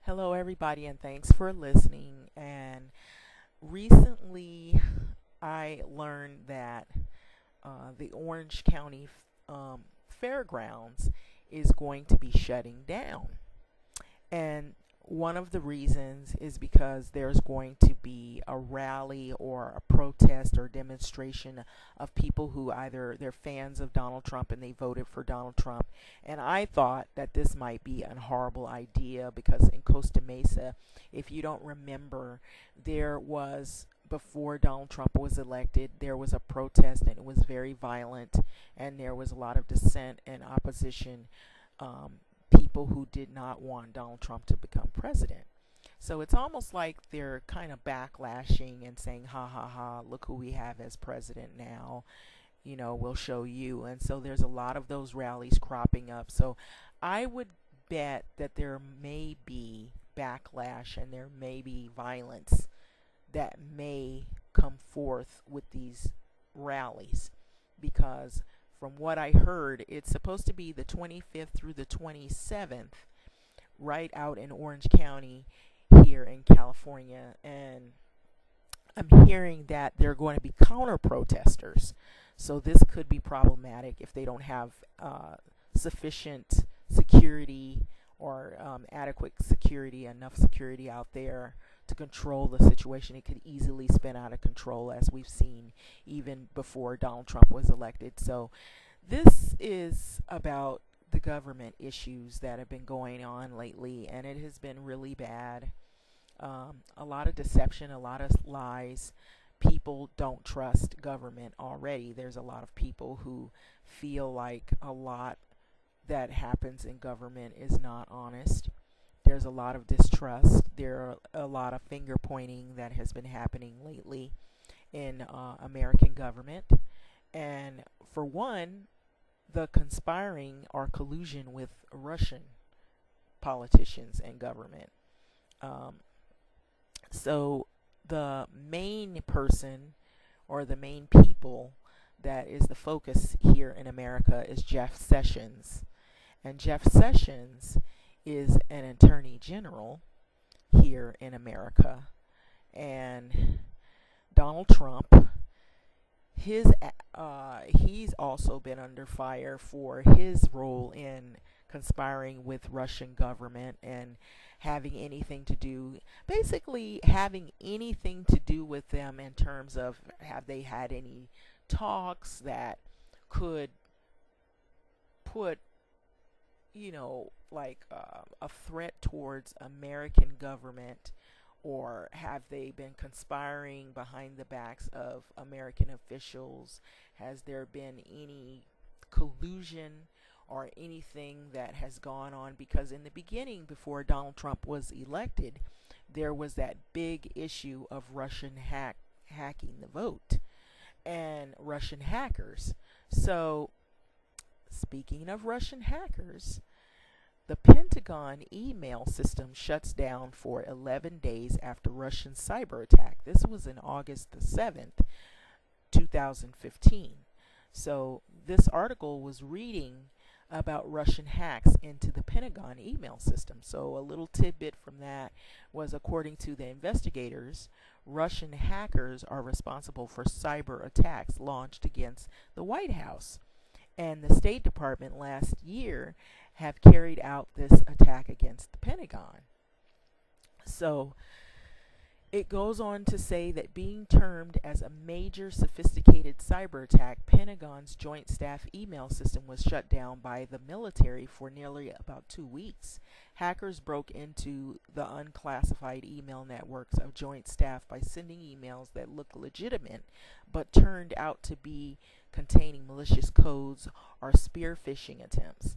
Hello, everybody, and thanks for listening. And recently, I learned that the Orange County Fairgrounds is going to be shutting down. And one of the reasons is because there's going to be a rally or a protest or demonstration of people who either they're fans of Donald Trump and they voted for Donald Trump. And I thought that this might be a horrible idea because in Costa Mesa, if you don't remember, there was before Donald Trump was elected, there was a protest and it was very violent, and there was a lot of dissent and opposition. People who did not want Donald Trump to become president. So it's almost like they're kind of backlashing and saying, ha ha ha, look who we have as president now. We'll show you. And so there's a lot of those rallies cropping up. So I would bet that there may be backlash and there may be violence that may come forth with these rallies because from what I heard, it's supposed to be the 25th through the 27th, right out in Orange County here in California. And I'm hearing that there are going to be counter protesters. So this could be problematic if they don't have sufficient security or adequate security, enough security out there to control the situation. It could easily spin out of control, as we've seen even before Donald Trump was elected. So this is about the government issues that have been going on lately, and it has been really bad. A lot of deception, a lot of lies. People don't trust government already. There's a lot of people who feel like a lot that happens in government is not honest. There's a lot of distrust. There are a lot of finger pointing that has been happening lately in American government. And for one, the conspiring or collusion with Russian politicians and government. So the main person or the main people that is the focus here in America is Jeff Sessions. And Jeff Sessions is an attorney general here in America. And Donald Trump, he's also been under fire for his role in conspiring with Russian government and having anything to do, basically having anything to do with them in terms of have they had any talks that could put a threat towards American government, or have they been conspiring behind the backs of American officials? Has there been any collusion or anything that has gone on? Because in the beginning, before Donald Trump was elected, there was that big issue of Russian hacking the vote and Russian hackers. So speaking of Russian hackers, the Pentagon email system shuts down for 11 days after Russian cyber attack. This was in August the 7th, 2015. So this article was reading about Russian hacks into the Pentagon email system. So a little tidbit from that was, according to the investigators, Russian hackers are responsible for cyber attacks launched against the White House. And the State Department last year have carried out this attack against the Pentagon. So it goes on to say that being termed as a major sophisticated cyber attack, Pentagon's Joint Staff email system was shut down by the military for nearly about 2 weeks. Hackers broke into the unclassified email networks of Joint Staff by sending emails that looked legitimate but turned out to be containing malicious codes or spear phishing attempts.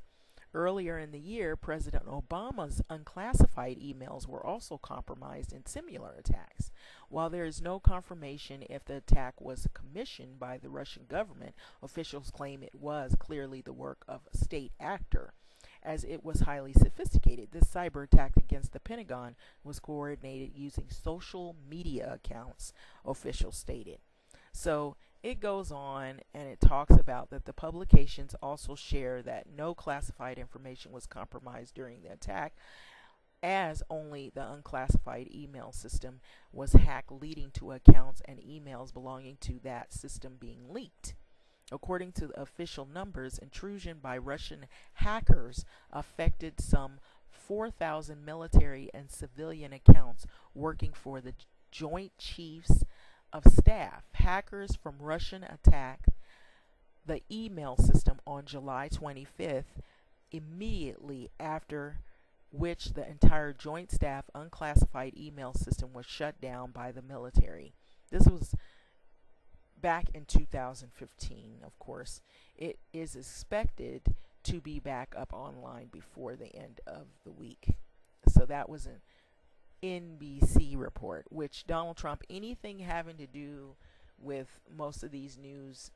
Earlier in the year, President Obama's unclassified emails were also compromised in similar attacks. While there is no confirmation if the attack was commissioned by the Russian government, officials claim it was clearly the work of a state actor, as it was highly sophisticated. This cyber attack against the Pentagon was coordinated using social media accounts, officials stated. So it goes on and it talks about that the publications also share that no classified information was compromised during the attack. as only the unclassified email system was hacked, leading to accounts and emails belonging to that system being leaked. According to the official numbers, intrusion by Russian hackers affected some 4,000 military and civilian accounts working for the Joint Chiefs of Staff. Hackers from Russian attacked the email system on July 25th, immediately after which the entire Joint Staff unclassified email system was shut down by the military. This was back in 2015, of course. It is expected to be back up online before the end of the week. So that was an NBC report, which Donald Trump, anything having to do with most of these news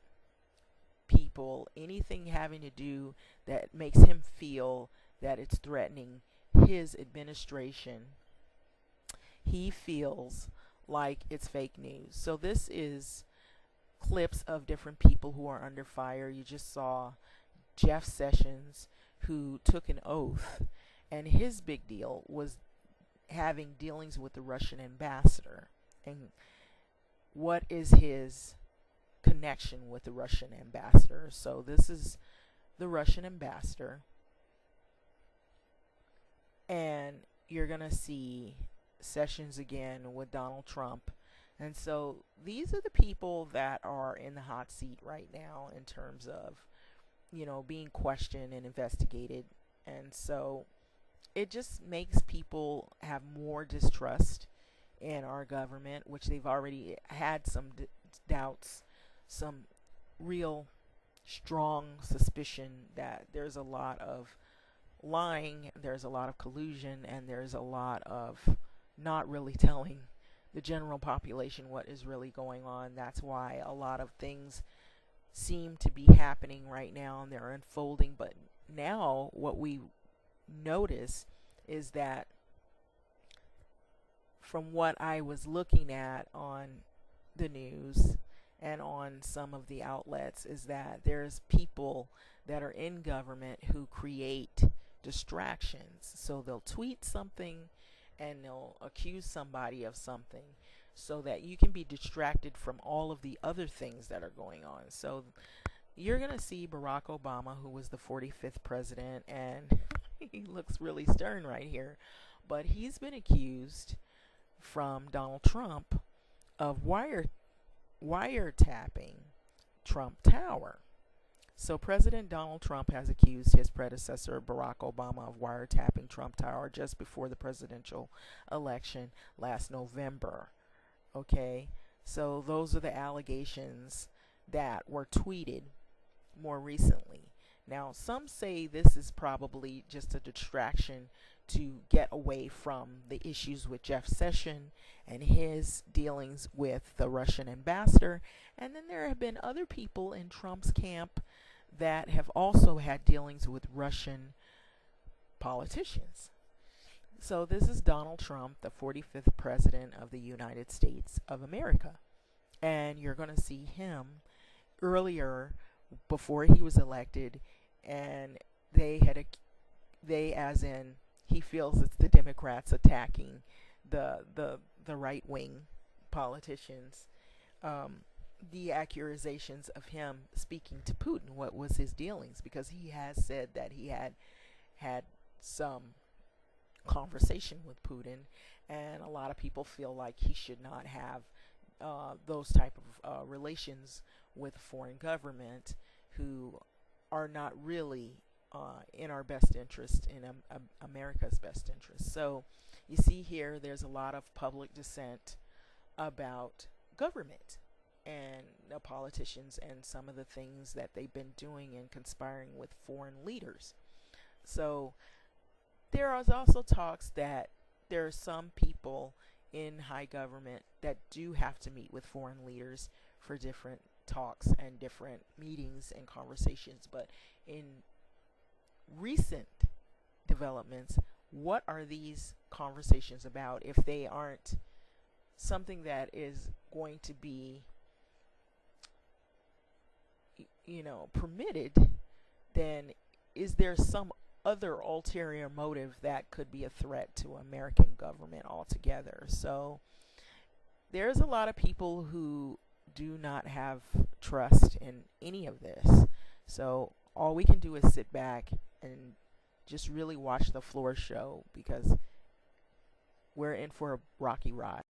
people, anything having to do that makes him feel that it's threatening his administration, he feels like it's fake news. So this is clips of different people who are under fire. You just saw Jeff Sessions, who took an oath, and his big deal was having dealings with the Russian ambassador. And what is his connection with the Russian ambassador? So this is the Russian ambassador, and you're gonna see Sessions again with Donald Trump. And so these are the people that are in the hot seat right now in terms of, being questioned and investigated. And so it just makes people have more distrust in our government, which they've already had some doubts, some real strong suspicion that there's a lot of lying, there's a lot of collusion, and there's a lot of not really telling the general population what is really going on. That's why a lot of things seem to be happening right now, and they're unfolding. But now what we notice is that, from what I was looking at on the news and on some of the outlets, is that there's people that are in government who create distractions. So they'll tweet something and they'll accuse somebody of something so that you can be distracted from all of the other things that are going on. So you're going to see Barack Obama, who was the 45th president, and he looks really stern right here, but he's been accused from Donald Trump of wiretapping Trump Tower. So President Donald Trump has accused his predecessor, Barack Obama, of wiretapping Trump Tower just before the presidential election last November. Okay, so those are the allegations that were tweeted more recently. Now, some say this is probably just a distraction to get away from the issues with Jeff Sessions and his dealings with the Russian ambassador. And then there have been other people in Trump's camp that have also had dealings with Russian politicians. So this is Donald Trump, the 45th president of the United States of America. And you're going to see him earlier, before he was elected, and he feels it's the Democrats attacking the right-wing politicians. The accusations of him speaking to Putin, what was his dealings, because he has said that he had some conversation with Putin, and a lot of people feel like he should not have those type of relations with a foreign government who are not really in our best interest, in America's best interest. So you see here, there's a lot of public dissent about government and the politicians and some of the things that they've been doing and conspiring with foreign leaders. So there are also talks that there are some people in high government that do have to meet with foreign leaders for different talks and different meetings and conversations. But in recent developments, what are these conversations about? If they aren't something that is going to be, permitted, then is there some other ulterior motive that could be a threat to American government altogether. So there's a lot of people who do not have trust in any of this. So all we can do is sit back and just really watch the floor show, because we're in for a rocky ride.